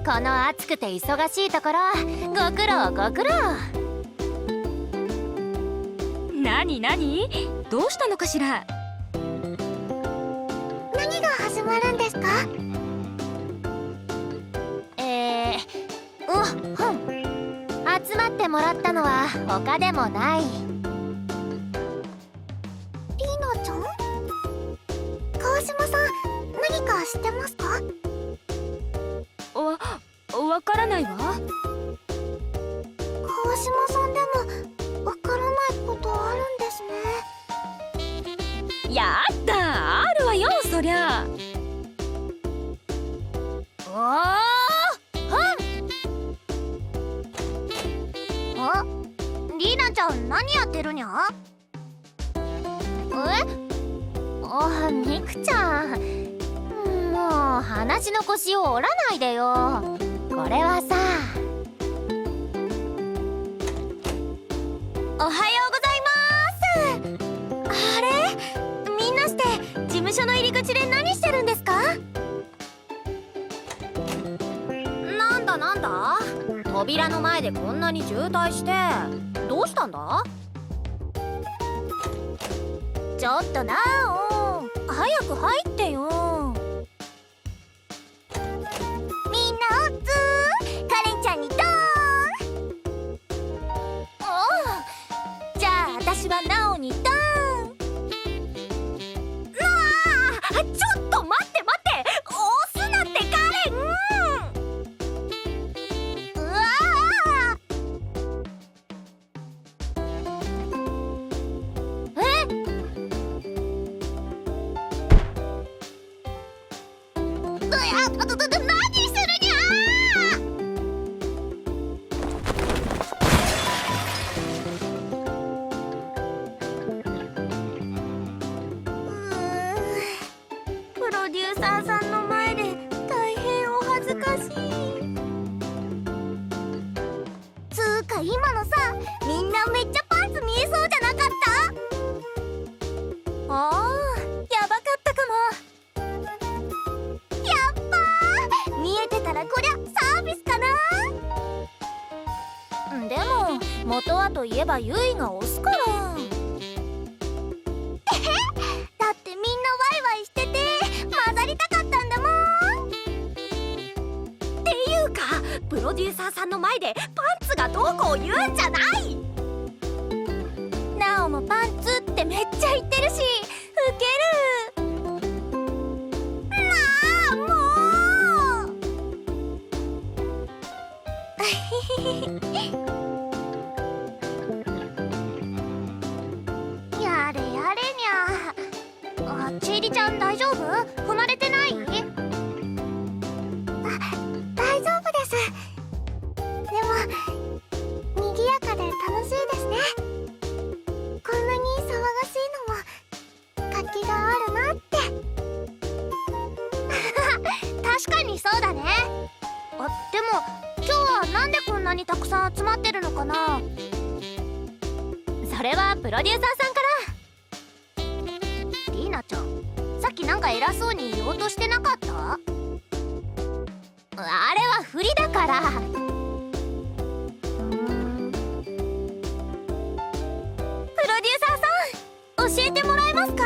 この暑くて忙しいところご苦労ご苦労。なになに、どうしたのかしら。何が始まるんですか？集まってもらったのは他でもない。リーナちゃん？川島さん、何か知ってますか？わからないわ。川島さんでもわからないことあるんですね。やったあるわよ、そりゃ。リーナちゃん、何やってるにゃ？ミクちゃん、もう話の腰を折らないでよ。これはさ。おはようございます。あれ、みんなして事務所の入り口で何してるんですか？なんだなんだ、扉の前でこんなに渋滞してどうしたんだ？ちょっとなお、早く入ってよ。みんなおっつー、カレンちゃんにドーン。おう、じゃあ私はナオにドーン。ちょっと待って待って、押すなってカレン。うわ何するにゃプロデューサーさんの前で大変お恥ずかしい。つーか今のさ、みんなめっちゃパンツ見えそうじゃなかった？やばかったかも。やっぱー、見えてたらこりゃサービスかな。でも元はといえばユイが押すから。だってみんなワイワイしてて混ざりたかったんだもん。っていうか、プロデューサーさんの前でパンツがどうこう言うんじゃない。ナオもパンツってめっちゃ言ってるし、ウケる。なあ、もうやれやれにゃ。ちえりちゃん大丈夫？踏まれてない？大丈夫です。でも賑やかで楽しいですね。こんなに騒がしいのも活気があるなって。確かにそうだね。でも今日はなんでこんなにたくさん集まってるのかな？それはプロデューサーさんから。リーナちゃん、さっきなんか偉そうに言おうとしてなかった？あれは振りだから。プロデューサーさん、教えてもらえますか？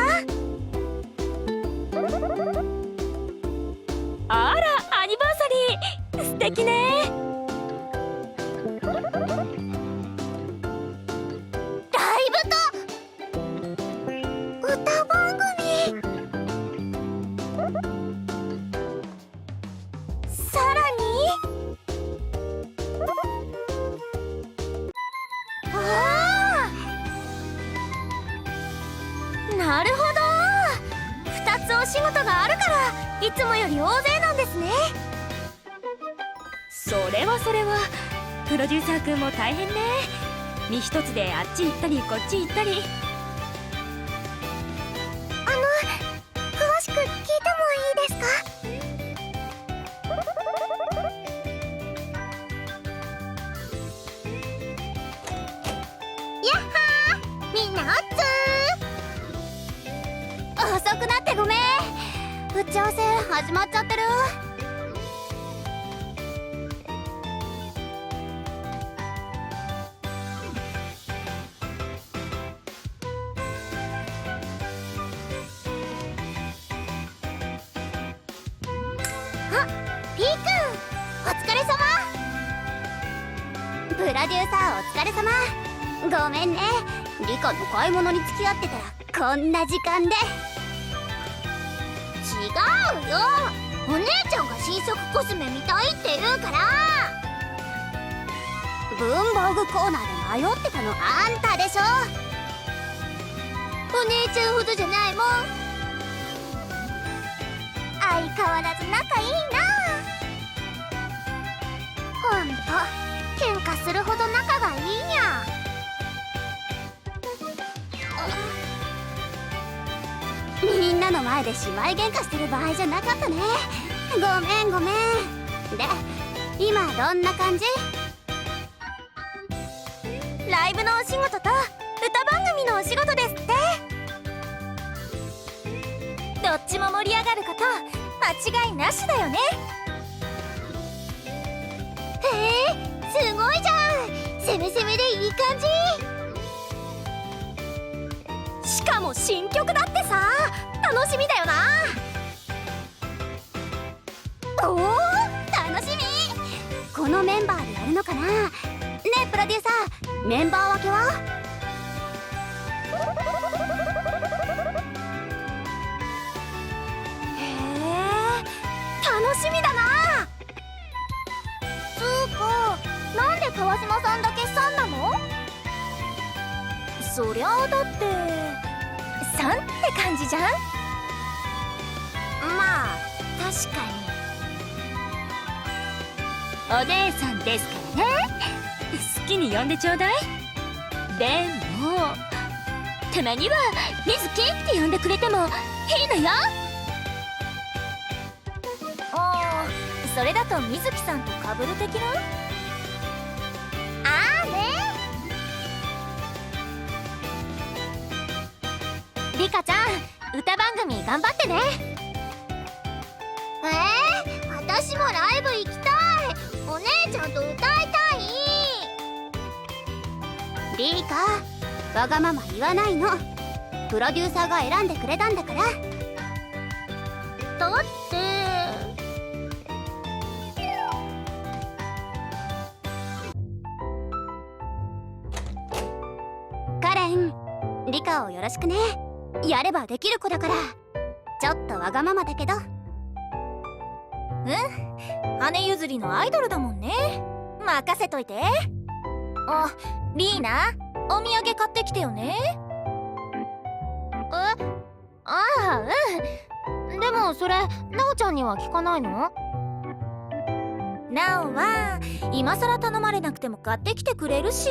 あら、アニバーサリー素敵ね。ライブと歌番組。さらになるほど、2つお仕事があるからいつもより大勢なんですね。それはプロデューサーくんも大変ね。身一つであっち行ったりこっち行ったり。詳しく聞いてもいいですか？やっはー、みんなおっつー。遅くなってごめん。打ち合わせ始まっちゃってる。あ、P 君お疲れ様。プロデューサーお疲れ様。ごめんね、リカの買い物に付き合ってたらこんな時間で。違うよ、お姉ちゃんが新作コスメ見たいって言うから。文房具コーナーで迷ってたのあんたでしょ。お姉ちゃんほどじゃないもん。相変わらず仲いいな。ほんと喧嘩するほど仲がいいにゃ。みんなの前で姉妹喧嘩してる場合じゃなかったね。ごめんごめん。で、今どんな感じ？ライブのお仕事と歌番組のお仕事ですって。どっちも盛り上がること間違いなしだよね。へえ、すごいじゃん。攻め攻めでいい感じ。しかも新曲だってさ、楽しみだよな。おお、楽しみ。このメンバーでやるのかな。ねえプロデューサー、メンバー分けは？へえ、楽しみだな。つーか、なんで川島さんだけ3なの？そりゃあだって3って感じじゃん。まあ確かに。お姉さんですからね。好きに呼んでちょうだい。でもたまには水木って呼んでくれてもいいのよ。ああ、それだと水木さんと被る的な。あーね。リカちゃん、歌番組頑張ってね。私もライブ行きたい。お姉ちゃんと歌いたい。リカ、わがまま言わないの。プロデューサーが選んでくれたんだから。だってカレン、リカをよろしくね。やればできる子だから。ちょっとわがままだけど。姉譲りのアイドルだもんね。任せといて。あ、リーナ、お土産買ってきてよね。ああ、うん。でもそれ、なおちゃんには聞かないの？なおは今さら頼まれなくても買ってきてくれるし、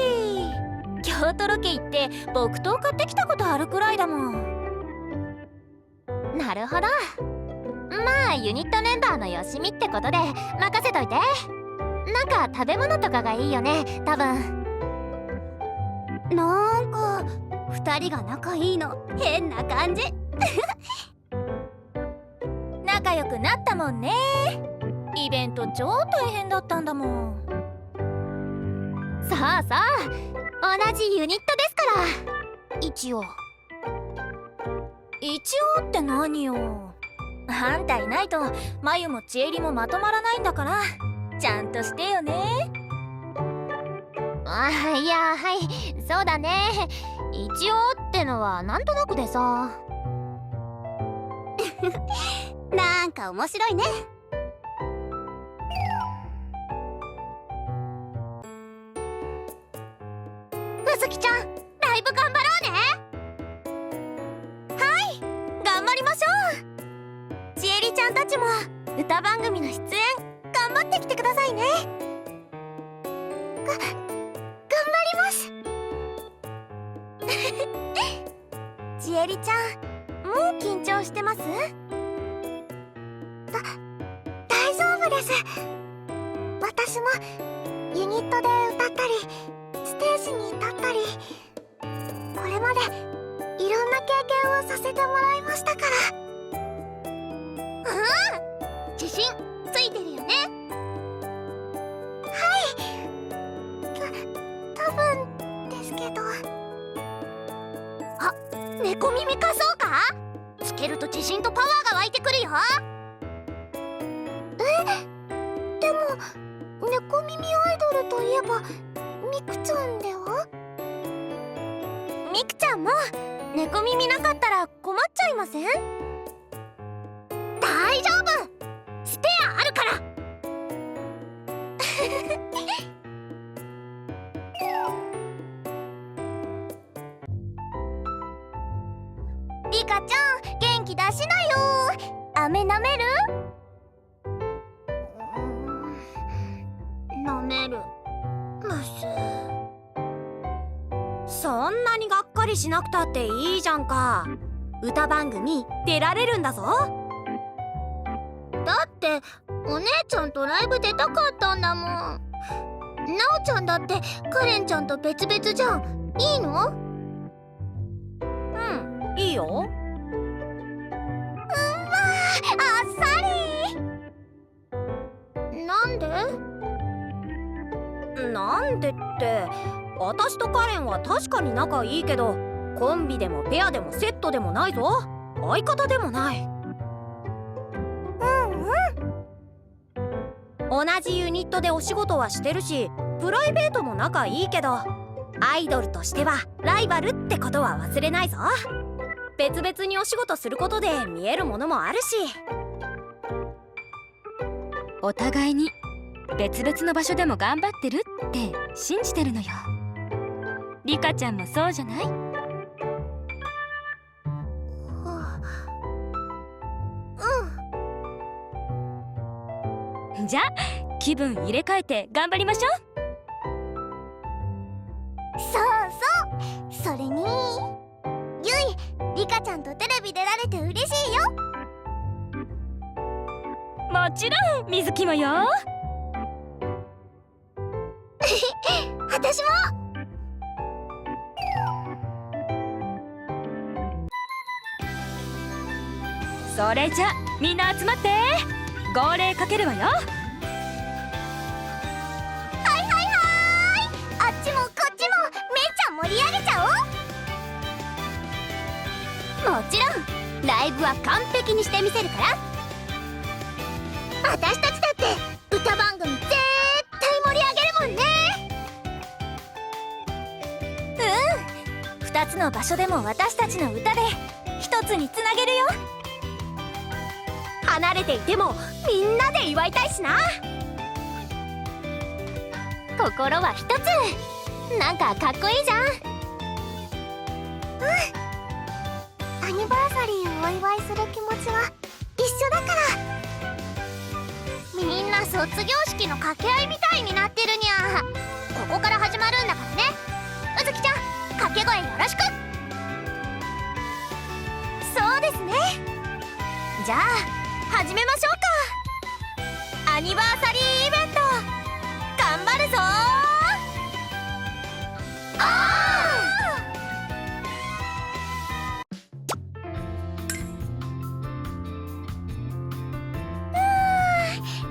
京都ロケ行って木刀買ってきたことあるくらいだもん。なるほど。まあユニットメンバーのよしみってことで任せといて。なんか食べ物とかがいいよね、多分。なんか2人が仲いいの変な感じ。仲良くなったもんね。イベント超大変だったんだもん。さあさあ、同じユニットですから。一応って何よ。あんたいないとまゆもちえりもまとまらないんだから、ちゃんとしてよね。いや、はい、そうだね。一応ってのはなんとなくでさ。なんか面白いね。うずきちゃん、ライブ頑張ろうね。はい、頑張りましょう。ちえりちゃんたちも歌番組の出演頑張ってきてくださいね。頑張ります。ちえりちゃん、もう緊張してます？大丈夫です。私もユニットで歌ったりステージに立ったり、これまでいろんな経験をさせてもらいましたから。自信ついてるよね。はい、多分ですけど。あ、猫耳貸そうか？つけると自信とパワーが湧いてくるよ。猫耳アイドルといえばミクちゃんでは？ミクちゃんも猫耳なかったら困っちゃいません？大丈夫、スペアあるから。リカちゃん、元気出しなよ。飴舐める？舐める。むす。そんなにがっかりしなくたっていいじゃんか。歌番組出られるんだぞ。だってお姉ちゃんとライブ出たかったんだもん。なおちゃんだってカレンちゃんと別々じゃん。いいの？うん、いいよ。あっさり。なんでって、私とカレンは確かに仲いいけど、コンビでもペアでもセットでもないぞ。相方でもない。同じユニットでお仕事はしてるし、プライベートも仲いいけど、アイドルとしてはライバルってことは忘れないぞ。別々にお仕事することで見えるものもあるし。お互いに別々の場所でも頑張ってるって信じてるのよ。リカちゃんもそうじゃない？じゃあ気分入れ替えて頑張りましょう。そうそう、それにゆい、リカちゃんとテレビ出られて嬉しいよ。もちろん水木もよ。私も。それじゃみんな集まって号令かけるわよ。あっちもこっちもめいちゃん盛り上げちゃおう。もちろんライブは完璧にしてみせるから。私たちだって歌番組絶対盛り上げるもんね。2つの場所でも私たちの歌で一つにつなげるよ。離れていてもみんなで祝いたいしな。心は一つ。なんかかっこいいじゃん。アニバーサリーをお祝いする気持ちは一緒だから。みんな卒業式の掛け合いみたいになってるにゃ。ここから始まるんだからね。うずきちゃん、掛け声よろしく。そうですね。じゃあ始めましょうか。アニバーサリーイベント頑張るぞ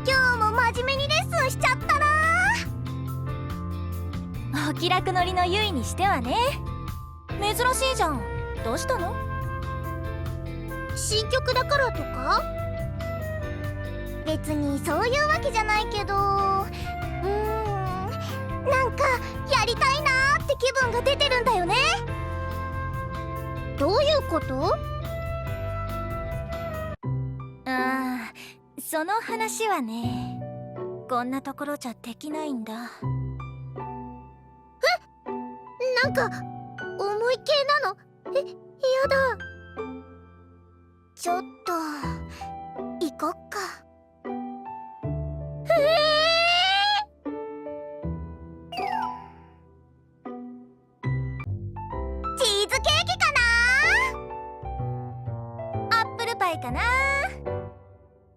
今日も真面目にレッスンしちゃったな。お気楽乗りのユイにしてはね。珍しいじゃん。どうしたの？新曲だからとか？別にそういうわけじゃないけど、なんかやりたいなーって気分が出てるんだよね。どういうこと？その話はね、こんなところじゃできないんだ。なんか重い系なの？やだ。ちょっと行こっか。チーズケーキかな？アップルパイかな？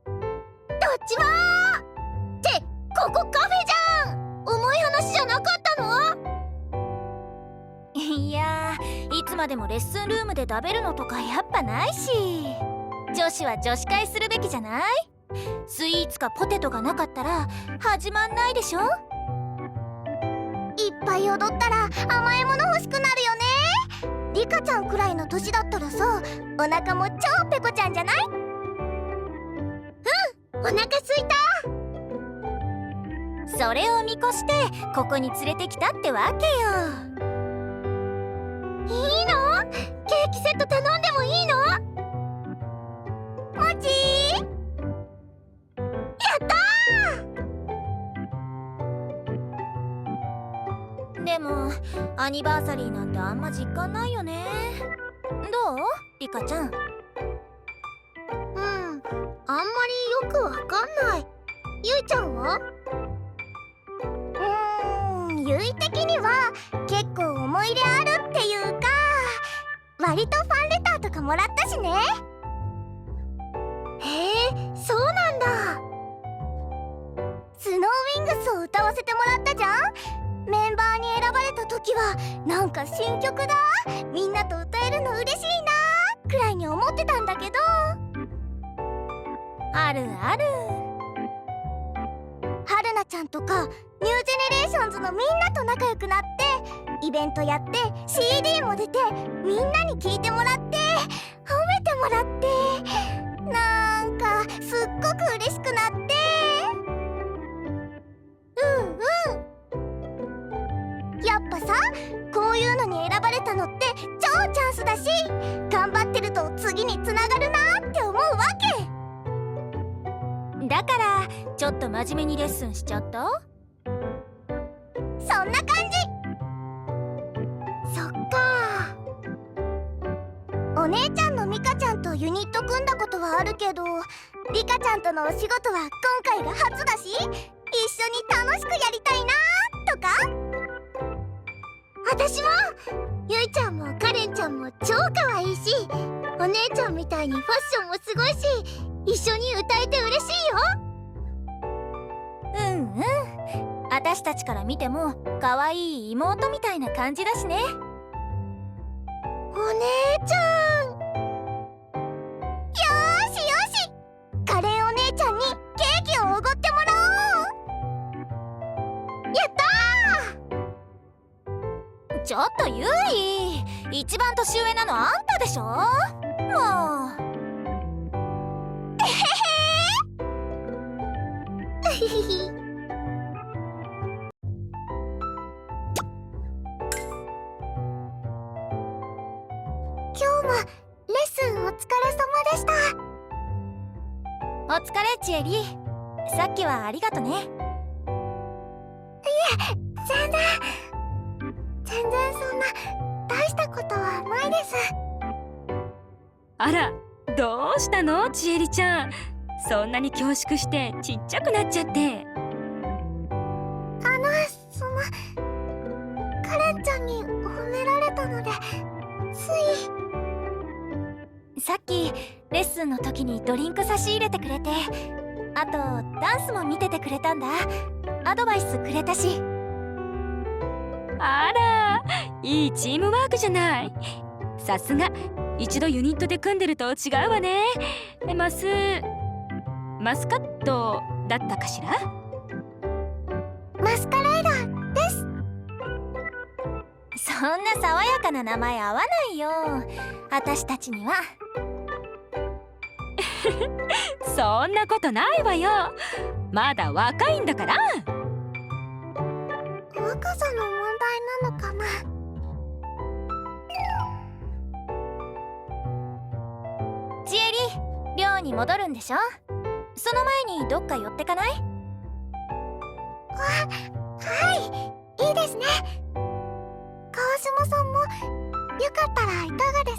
どっちもってここカフェじゃん。重い話じゃなかったの？いやー、いつまでもレッスンルームで食べるのとかやっぱないし、女子は女子会するべきじゃない？スイーツかポテトがなかったら始まんないでしょ。いっぱい踊ったら甘いもの欲しくなるよね。リカちゃんくらいの年だったらさ、お腹も超ペコちゃんじゃない？お腹すいた。それを見越してここに連れてきたってわけよ。いいの？ケーキセット頼んでもいいの？もちー、やったー。でもアニバーサリーなんてあんま実感ないよね。どう？リカちゃん。あんまりよくわかんない。ゆいちゃんは？ゆい的には結構思い入れあるっていうか、割とファンレターとかもらったしね。へえ、そうなんだ。スノーウィングスを歌わせてもらったじゃん。メンバーに選ばれた時はなんか新曲だ、みんなと歌えるの嬉しいなくらいに思ってたんだけど。あるある。はるなちゃんとかニュージェネレーションズのみんなと仲良くなって、イベントやって CD も出て、みんなに聴いてもらって褒めてもらって、なんかすっごく嬉しくなって。やっぱさ、こういうのに選ばれたのって超チャンスだし、頑張ってると次につながるなって思うわけ。だからちょっと真面目にレッスンしちゃった？そんな感じ。そっか。お姉ちゃんのミカちゃんとユニット組んだことはあるけど、リカちゃんとのお仕事は今回が初だし、一緒に楽しくやりたいなとか。私もゆいちゃんもカレンちゃんも超可愛いし、お姉ちゃんみたいにファッションもすごいし、一緒に歌えて嬉しいよ。私たちから見ても可愛い妹みたいな感じだしね。お姉ちゃん、よーしよし、カレンお姉ちゃんにケーキをおごってもらおう。やったー。ちょっとゆい、一番年上なのあんたでしょ。もう。ひひひ。今日もレッスンお疲れ様でした。お疲れチエリ。さっきはありがとね。全然そんな大したことはないです。あら、どうしたのちえりちゃん。そんなに恐縮してちっちゃくなっちゃって。そのカレンちゃんに褒められたので、つい。さっきレッスンの時にドリンク差し入れてくれて、あとダンスも見ててくれたんだ。アドバイスくれたし。あら、いいチームワークじゃない。さすが一度ユニットで組んでると違うわね。マスカットだったかしら。マスカレードです。そんな爽やかな名前合わないよ、私たちには。そんなことないわよ。まだ若いんだから。若さの問題なのかな。ちえり、寮に戻るんでしょ。その前にどっか寄ってかない？はい、いいですね。川島さんもよかったらいかがです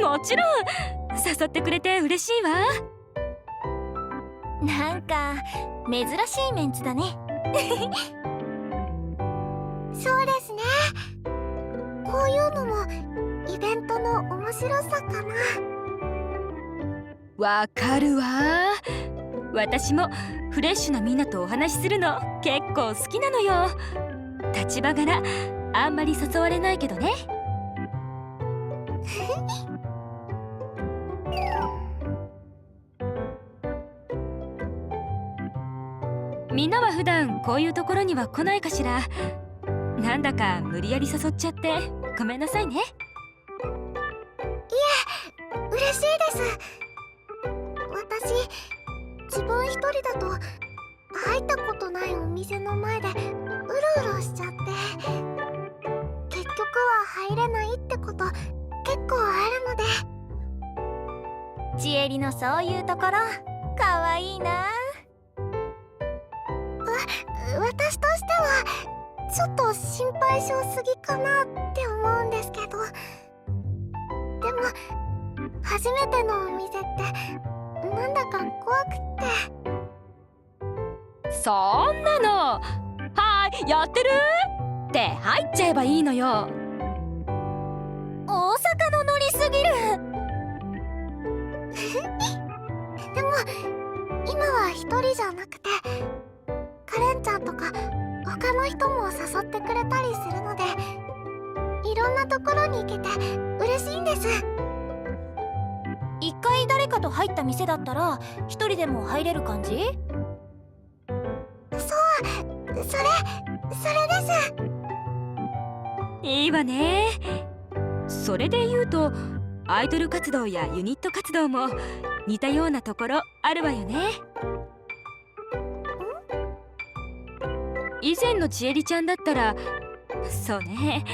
か？もちろん、誘ってくれて嬉しいわ。なんか珍しいメンツだね。そうですね。こういうのもイベントの面白さかな。わかるわ。私もフレッシュなみんなとお話しするの結構好きなのよ。立場柄あんまり誘われないけどね。みんなは普段こういうところには来ないかしら。なんだか無理やり誘っちゃってごめんなさいね。嬉しいです。私自分一人だとあ入ったことないお店の前でうろうろしちゃって、結局は入れないってこと結構あるので。ちえりのそういうところかわいいな。私としてはちょっと心配性すぎかなって思うんですけど、でも初めてのお店ってなんだか怖くって。そんなの「はーいやってる?」って入っちゃえばいいのよ。大阪の乗りすぎる。でも今は一人じゃなくてカレンちゃんとか他の人も誘ってくれたりするので、いろんなところに行けて嬉しいんです。一回誰かと入った店だったら一人でも入れる感じ？それです。いいわね。それで言うとアイドル活動やユニット活動も似たようなところあるわよね。以前のちえりちゃんだったら、そうね、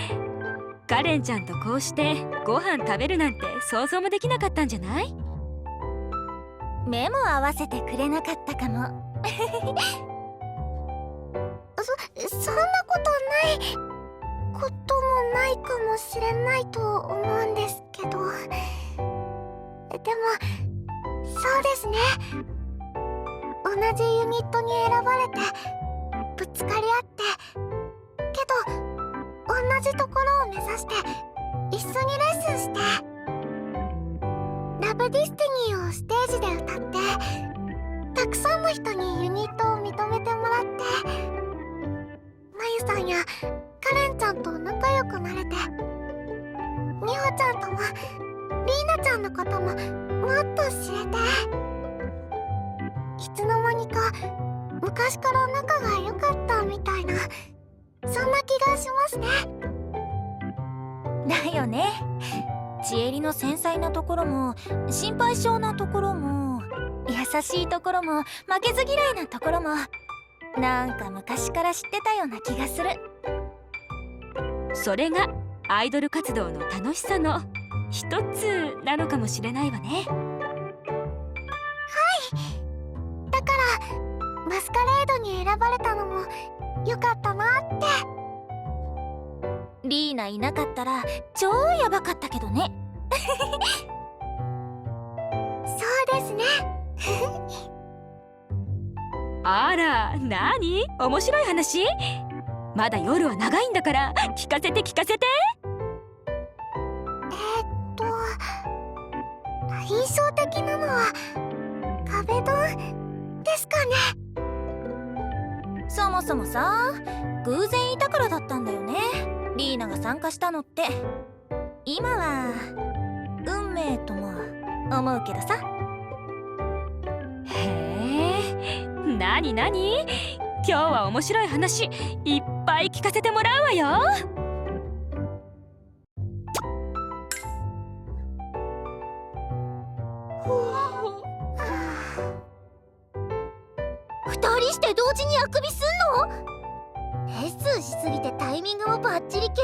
カレンちゃんとこうしてご飯食べるなんて想像もできなかったんじゃない？目も合わせてくれなかったかも。そんなこともないかもしれないと思うんですけど、でもそうですね、同じユニットに選ばれてぶつかり合って、けど同じところを目指して一緒にレッスンして、ラブディスティニーをステージで歌って、たくさんの人にユニットを認めてもらって、まゆさんやカレンちゃんと仲良くなれて、みほちゃんともリーナちゃんのことももっと知れて、いつの間にか昔から仲が良かったみたいな、そんな気がしますね。だよね。ちえりの繊細なところも心配性なところも優しいところも負けず嫌いなところもなんか昔から知ってたような気がする。それがアイドル活動の楽しさの一つなのかもしれないわね。だからマスカレードに選ばれたのも良かったなって。リーナいなかったら超ヤバかったけどね。そうですね。あら、なに？面白い話？まだ夜は長いんだから聞かせて聞かせて。印象的なのは壁ドンですかね。そもそもさ、偶然いたからだったんだよね、リーナが参加したのって。今は運命とも思うけどさ。へえ、なになに？今日は面白い話いっぱい聞かせてもらうわよ。二人して同時にあくびすんの？レッスンしすぎてタイミングもバッチリ系？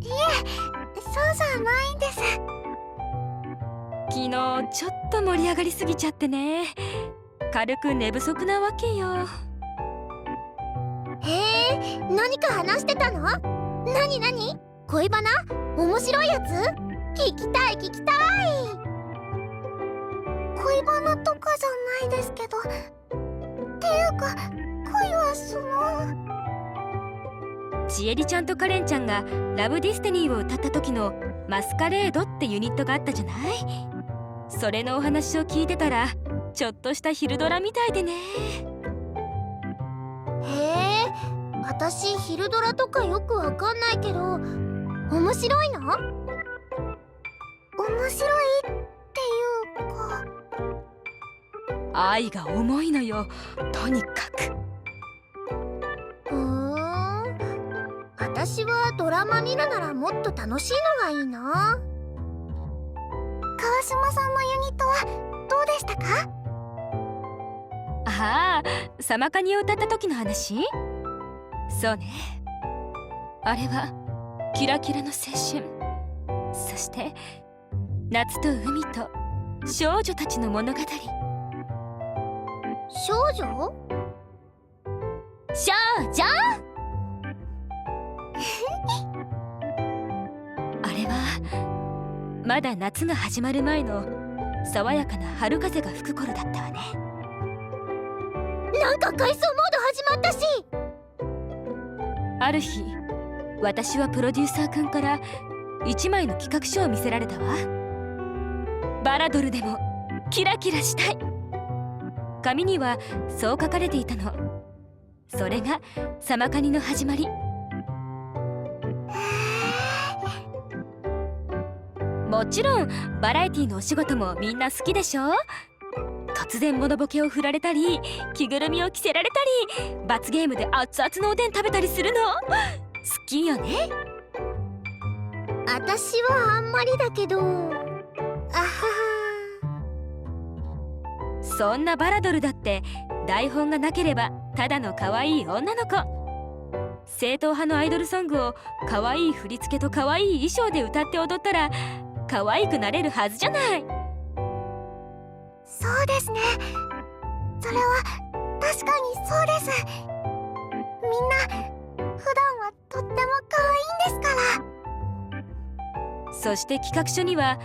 いえ、そうじゃないんです。昨日ちょっと盛り上がりすぎちゃってね、軽く寝不足なわけよ。へえ、何か話してたの？なに恋バナ？面白いやつ？聞きたい。恋バナとかじゃないですけど、っていうか恋はちえりちゃんとカレンちゃんがラブディスティニーを歌った時のマスカレードってユニットがあったじゃない？それのお話を聞いてたらちょっとした昼ドラみたいでね。へえ、私昼ドラとかよくわかんないけど、面白いの？面白いっていうか、愛が重いのよ、とにかく。私はドラマ見るならもっと楽しいのがいいな。川島さんのユニットはどうでしたか？ああ、サマカニを歌った時の話？そうね。あれはキラキラの青春、そして夏と海と少女たちの物語。少女？少女あれはまだ夏が始まる前の爽やかな春風が吹く頃だったわね。なんか回想モード始まったし。ある日、私はプロデューサーくんから一枚の企画書を見せられたわ。バラドルでもキラキラしたい。紙にはそう書かれていたの。それがサマカニの始まり。もちろんバラエティのお仕事もみんな好きでしょ。突然モノボケを振られたり、着ぐるみを着せられたり、罰ゲームで熱々のおでん食べたりするの好きよね。私はあんまりだけど、あはは。そんなバラドルだって台本がなければただの可愛い女の子。正統派のアイドルソングを可愛い振り付けと可愛い衣装で歌って踊ったら可愛くなれるはずじゃない。そうですね。それは確かにそうです。みんな普段はとっても可愛いんですから。そして企画書には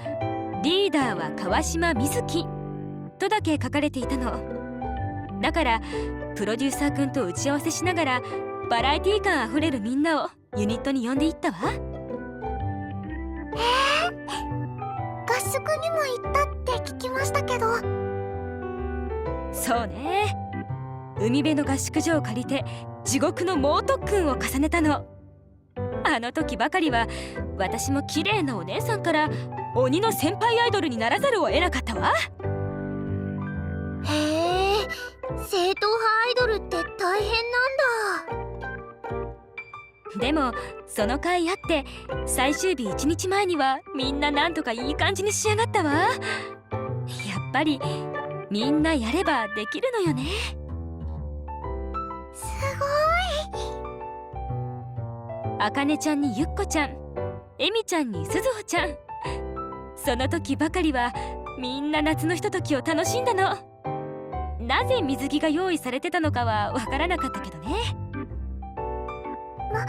リーダーは川島瑞希とだけ書かれていたの。だからプロデューサーくんと打ち合わせしながらバラエティ感あふれるみんなをユニットに呼んでいったわ。合宿にも行ったって聞きましたけど。そうね。海辺の合宿所を借りて地獄の猛特訓を重ねたの。あの時ばかりは私も綺麗なお姉さんから鬼の先輩アイドルにならざるを得なかったわ。へえ、正統派アイドルって大変なんだ。でもその甲斐あって最終日1日前にはみんななんとかいい感じに仕上がったわ。やっぱりみんなやればできるのよね。すごい。あかねちゃんにゆっこちゃん、えみちゃんにすずほちゃん。その時ばかりはみんな夏のひとときを楽しんだの。なぜ水着が用意されてたのかはわからなかったけどね。な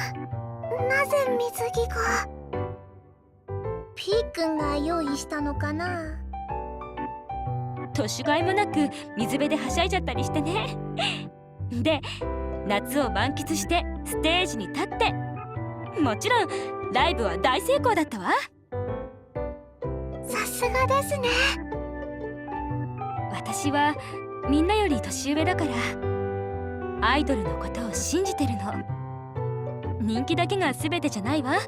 ぜ水着が。ピーくんが用意したのかな。年がいもなく水辺ではしゃいじゃったりしてね。で夏を満喫してステージに立って、もちろんライブは大成功だったわ。さすがですね。私はみんなより年上だからアイドルのことを信じてるの。人気だけが全てじゃないわ。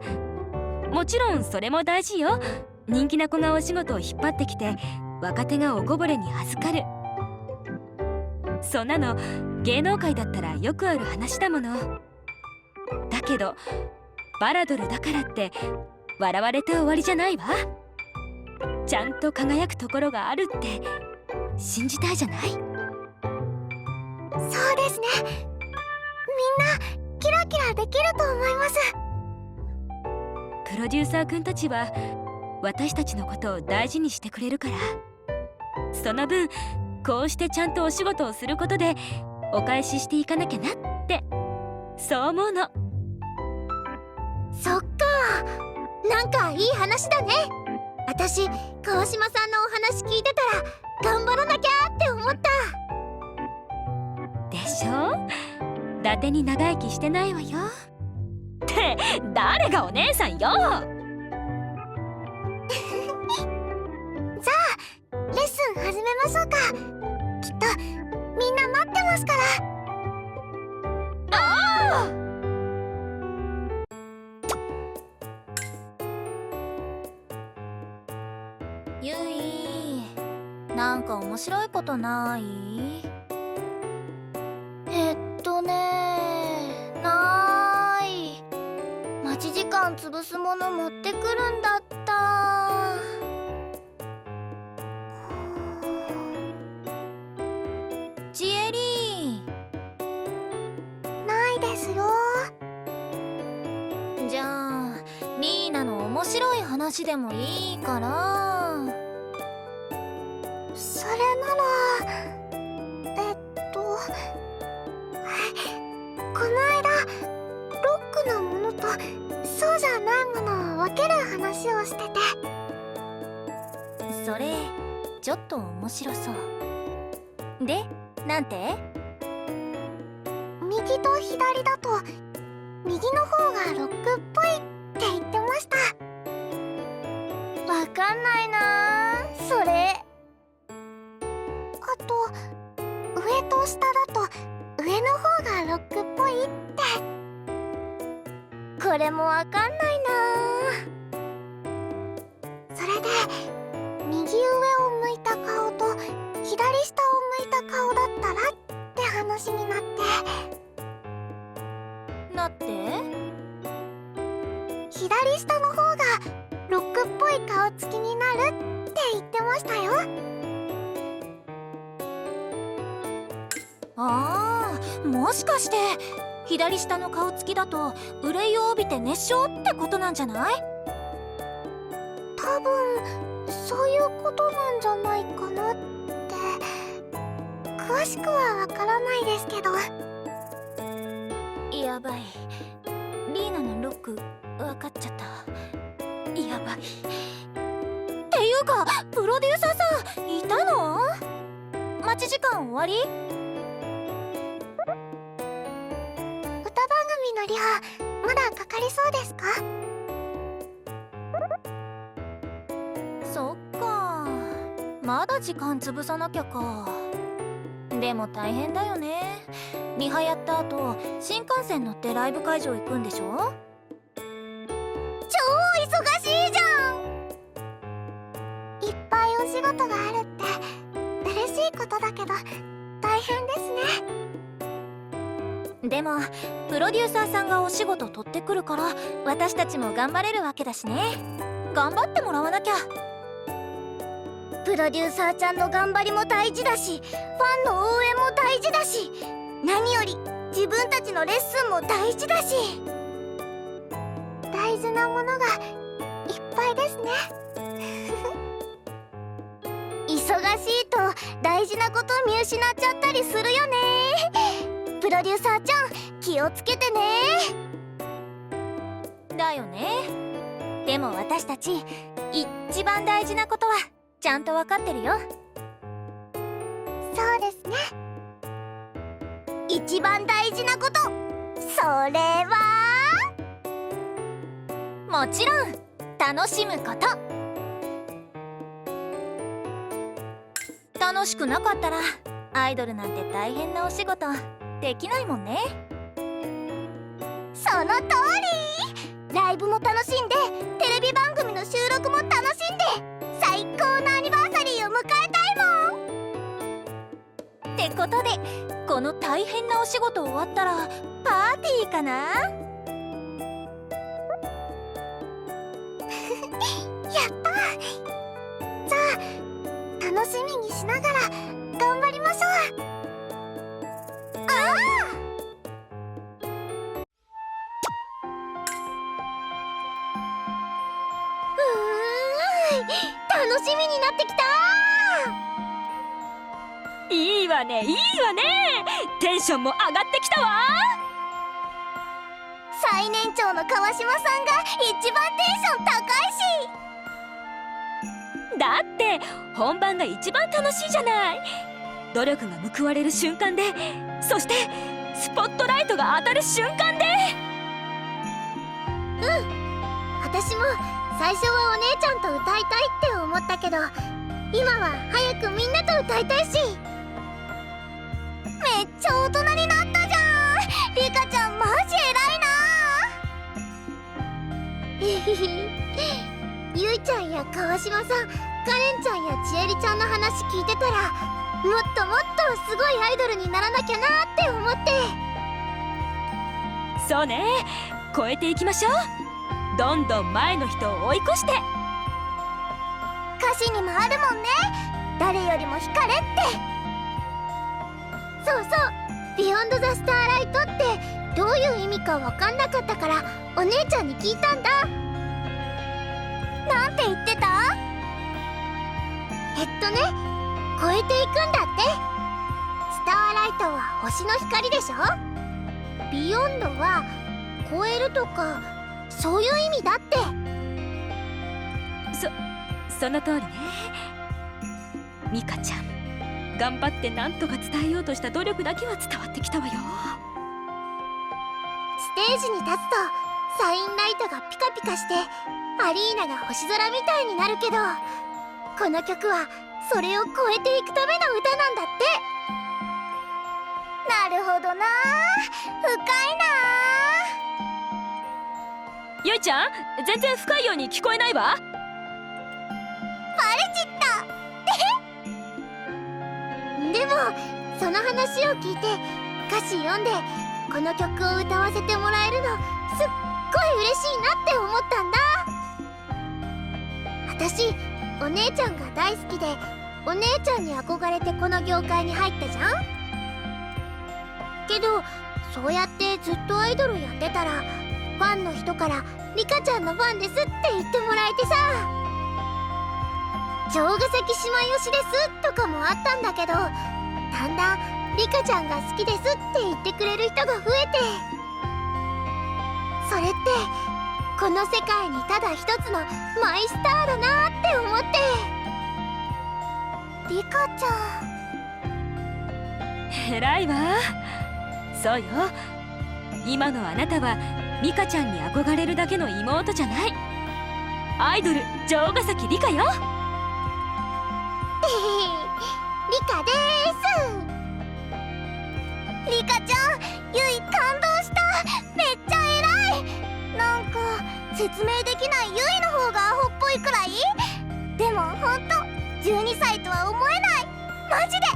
もちろんそれも大事よ。人気な子がお仕事を引っ張ってきて若手がおこぼれに預かる。そんなの芸能界だったらよくある話だもの。だけどバラドルだからって笑われて終わりじゃないわ。ちゃんと輝くところがあるって信じたいじゃない。そうですね。みんなキラキラできると思います。プロデューサーくんたちは私たちのことを大事にしてくれるから、その分こうしてちゃんとお仕事をすることでお返ししていかなきゃなってそう思うの。そっか、なんかいい話だね。私川島さんのお話聞いてたら頑張らなきゃって思った。でしょ。伊達に長生きしてないわよ。って誰がお姉さんよ。じゃあレッスン始めましょうか。きっとみんな待ってますから。ゆい、なんか面白いことない？なーい。待ち時間潰すもの持ってくるんだった。ジエリー話でもいいから。それならこの間ロックなものとそうじゃないものを分ける話をしてて。それちょっと面白そうで、なんて？右と左だと右の方がロックっぽいって言ってました。わかんないなーそれ。あと上と下だと上の方がロックっぽいって。これもわかんないなー。それで右上を向いた顔と左下を向いた顔だったらって話になって。左下の方がロックっぽい顔つきになるって言ってましたよ。ああ、もしかして左下の顔つきだと憂いを帯びて熱唱ってことなんじゃない？多分そういうことなんじゃないかなって。詳しくはわからないですけど。やばい、リーナのロック分かっちゃった。やばい。っていうかプロデューサーさんいたの？待ち時間終わり？歌番組のリハまだかかりそうですか？そっか、まだ時間潰さなきゃか。でも大変だよね。リハやった後新幹線乗ってライブ会場行くんでしょ？超忙しいじゃん。いっぱいお仕事があるって嬉しいことだけど大変ですね。でもプロデューサーさんがお仕事取ってくるから私たちも頑張れるわけだしね。頑張ってもらわなきゃ。プロデューサーちゃんの頑張りも大事だし、ファンの応援も大事だし、何より自分たちのレッスンも大事だし、大事なものがいっぱいですね。忙しいと大事なこと見失っちゃったりするよね。プロデューサーちゃん気をつけてね。だよね。でも私たち一番大事なことはちゃんと分かってるよ。そうですね。一番大事なこと、それはもちろん楽しむこと。楽しくなかったらアイドルなんて大変なお仕事できないもんね。その通り。ライブも楽しんでテレビ番組の収録も楽しんで最高のアニバーサリーを迎えたいもん。ってことでこの大変なお仕事終わったらパーティーかな？やったー。じゃあ楽しみにしながら頑張りましょう。楽しみになってきたー。いいわねいいわね、テンションも上がってきたわ。最年長の川島さんが一番テンション高いし。だって本番が一番楽しいじゃない。努力が報われる瞬間で、そしてスポットライトが当たる瞬間で。私も最初はお姉ちゃんと歌いたいって思ったけど、今は早くみんなと歌いたいし。めっちゃ大人になったじゃん。リカちゃんマジ偉いな。ゆいちゃんや川島さん、カレンちゃんやちえりちゃんの話聞いてたら、もっともっとすごいアイドルにならなきゃなって思って。そうね、超えていきましょう。どんどん前の人を追い越して。歌詞にもあるもんね、誰よりも光れって。そうそう、ビヨンドザスターライトってどういう意味か分かんなかったからお姉ちゃんに聞いたんだ。なんて言ってた？超えていくんだって。スターライトは星の光でしょ。ビヨンドは超えるとかそういう意味だって。その通りね。ミカちゃん、頑張って何とか伝えようとした努力だけは伝わってきたわよ。ステージに立つとサインライトがピカピカしてアリーナが星空みたいになるけど、この曲はそれを超えていくための歌なんだって。なるほどな、深いな。ゆいちゃん、全然深いように聞こえないわ。バレちったでもその話を聞いて歌詞読んでこの曲を歌わせてもらえるのすっごい嬉しいなって思ったんだ。私お姉ちゃんが大好きで、お姉ちゃんに憧れてこの業界に入ったじゃん。けどそうやってずっとアイドルやってたらファンの人からリカちゃんのファンですって言ってもらえてさ、城ヶ崎姉妹推しですとかもあったんだけど、だんだんリカちゃんが好きですって言ってくれる人が増えて、それってこの世界にただ一つのマイスターだなって思って。リカちゃん偉いわ。そうよ、今のあなたはミカちゃんに憧れるだけの妹じゃない、アイドル城ヶ崎リカよ。リカでーす。リカちゃん、ゆい感動した。めっちゃ偉い。なんか説明できないゆいの方がアホっぽいくらい。でもほんと12歳とは思えない、マジで。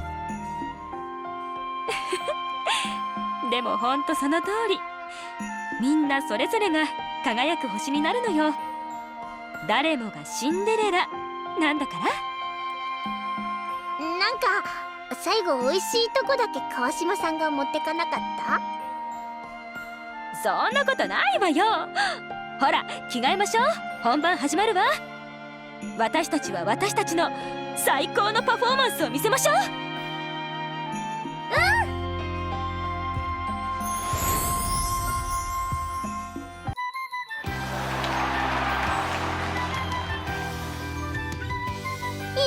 でもほんとその通り、みんなそれぞれが輝く星になるのよ。誰もがシンデレラなんだから。なんか最後美味しいとこだけ川島さんが持ってかなかった？そんなことないわよ。ほら着替えましょう。本番始まるわ。私たちは私たちの最高のパフォーマンスを見せましょう。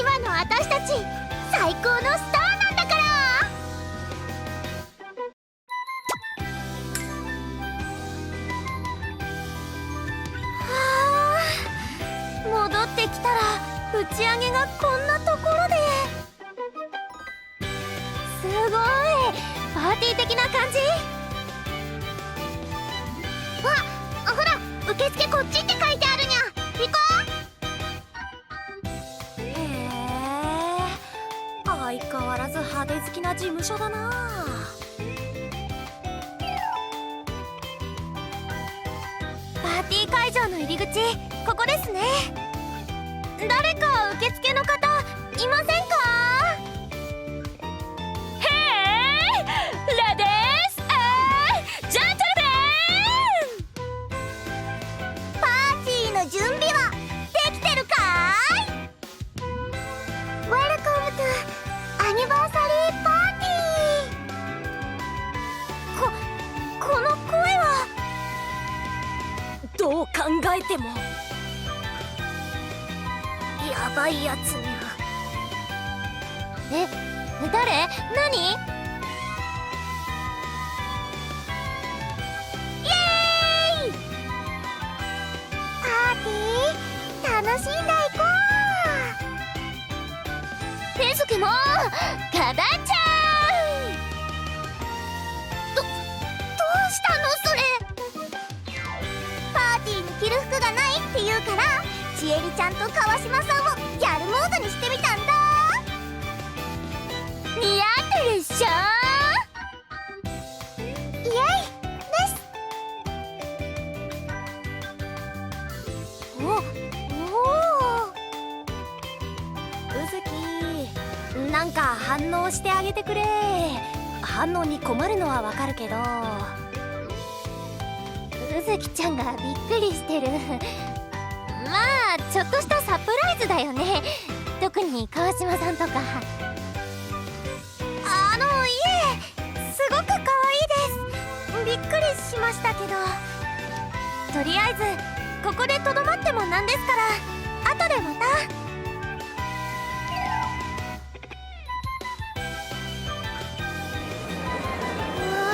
今の私たち最高のスターなんだから。戻ってきたら打ち上げがこんなところで、すごいパーティー的な感じ。ほら受付こっちって書いてあるにゃ。行こう。へえ、相変わらず派手好きな事務所だな。パーティー会場の入り口、ここですね。誰か受付の方いませんか？へーラですジャントルパーティーの準備はできてるかい？ Welcome to アニバーサリーパーティー。この声は。どう考えてもやばいやつにゃ。誰？何？イエーイ！パーティー楽しんでいこう。ペンスケもカバンちゃん。どうしたのそれ。パーティーに着る服がないって言うからちえりちゃんと川島さんをギャルモードにしてみたんだ。似合ってるっしょ。イエイです。おうずき、なんか反応してあげてくれ。反応に困るのはわかるけど。うずきちゃんがびっくりしてる。まあちちょっとしたサプライズだよね。特に川島さんとか。いえ、すごく可愛いです。びっくりしましたけど、とりあえずここでとどまってもなんですから、後でまた。うわ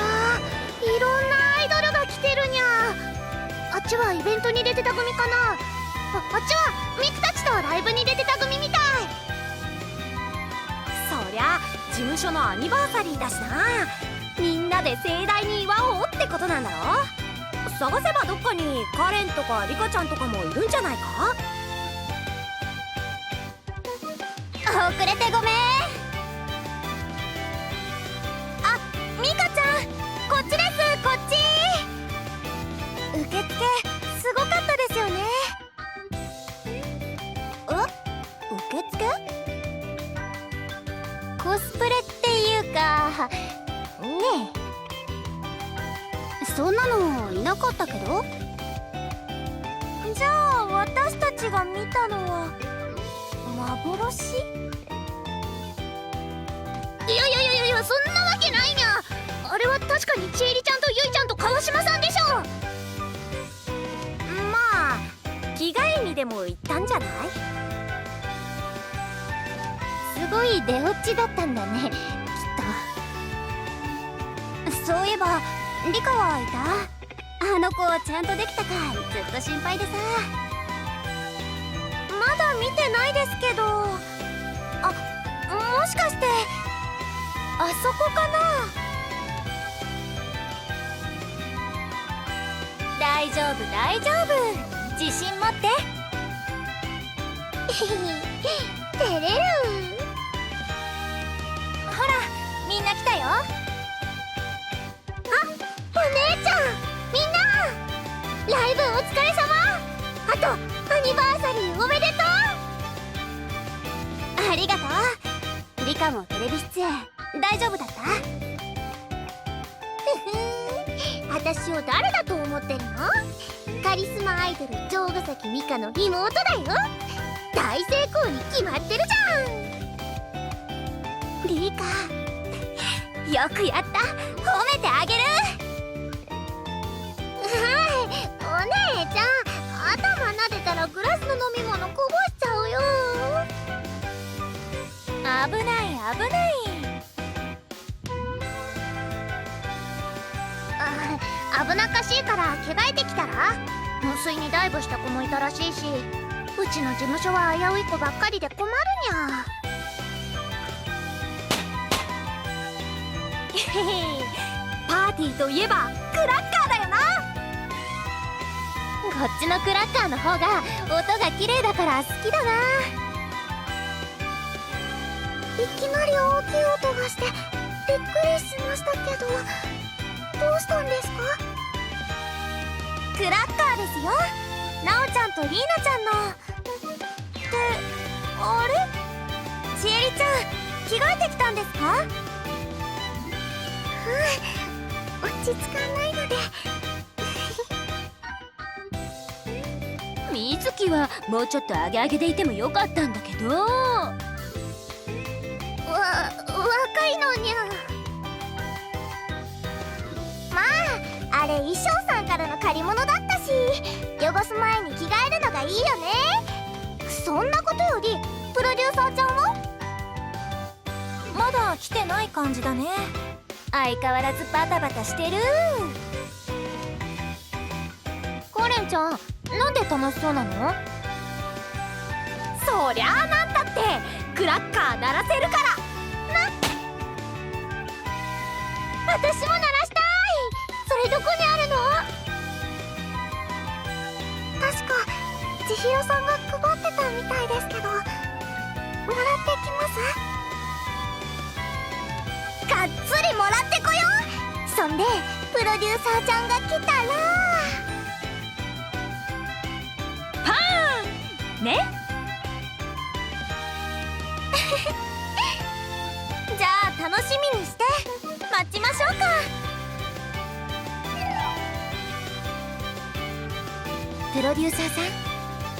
ー、いろんなアイドルが来てるにゃ。あっちはイベントに出てた組かな。あっちはミクたちとライブに出てた組みたい。そりゃ事務所のアニバーサリーだしな。みんなで盛大に祝おうってことなんだろ。探せばどっかにカレンとかリカちゃんとかもいるんじゃないか。遅れてごめん。あ、ミカちゃん、こっちです、こっち。受付すごかったですよね。受付？コスプレっていうかねえ、そんなのいなかったけど。じゃあ私たちが見たのは幻？いや、そんなわけないにゃ。あれは確かにちえりちゃんとゆいちゃんと川島さんでしょ。まあ着替えにでも行ったんじゃない？すごい出落ちだったんだね、きっと。そういえばリカはいた？あの子ちゃんとできたかずっと心配でさ。まだ見てないですけど。あ、もしかしてあそこかな。大丈夫大丈夫、自信持って。照れる。ほらみんな来たよ。あ、お姉ちゃん、みんなライブお疲れ様。あとアニバーサリーおめでとう。ありがとう。リカもテレビ出演大丈夫だった？私を誰だと思ってるの？カリスマアイドル城ヶ崎美香の妹だよ。大成功に決まってるじゃん。リカよくやった、褒めてあげる。はい、お姉ちゃん、頭撫でたらグラスの飲み物こぼしちゃうよ。危ない危ない。危なっかしいから着替えてきたら。無水にダイブした子もいたらしいし、うちの事務所は危うい子ばっかりで困るにゃ。パーティーといえばクラッカーだよな。こっちのクラッカーの方が音が綺麗だから好きだな。いきなり大きい音がしてびっくりしましたけど、どうしたんですか？クラッカーですよ。なおちゃんとリーナちゃんの。ってあれ、ちえりちゃん着替えてきたんですか？落ち着かないので。みずきはもうちょっとアゲアゲでいてもよかったんだけど。若いのにゃ。まああれ衣装さんからの借り物だったし、汚す前に着替えるのがいいよね。そんなことよりプロデューサーちゃんはまだ来てない感じだね。相変わらずバタバタしてる。カレンちゃん、なんで楽しそうなの？そりゃあなんたってクラッカー鳴らせるから。私も鳴らしたい。それどこにあるの？確か千尋さんが配ってたみたいですけど、もらってきます？がっつりもらってこよう。そんでプロデューサーちゃんが来たらパーンね。じゃあ楽しみにして待ちましょうか。プロデューサーさん、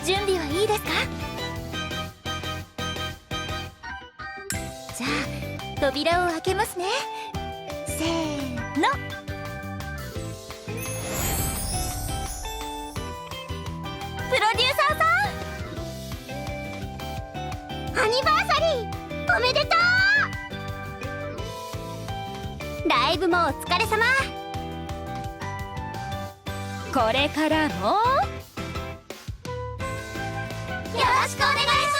準備はいいですか？じゃあ扉を開けますね。せーの。プロデューサーさん、アニバーサリーおめでとう。ライブもお疲れ様。これからもよろしくお願いします。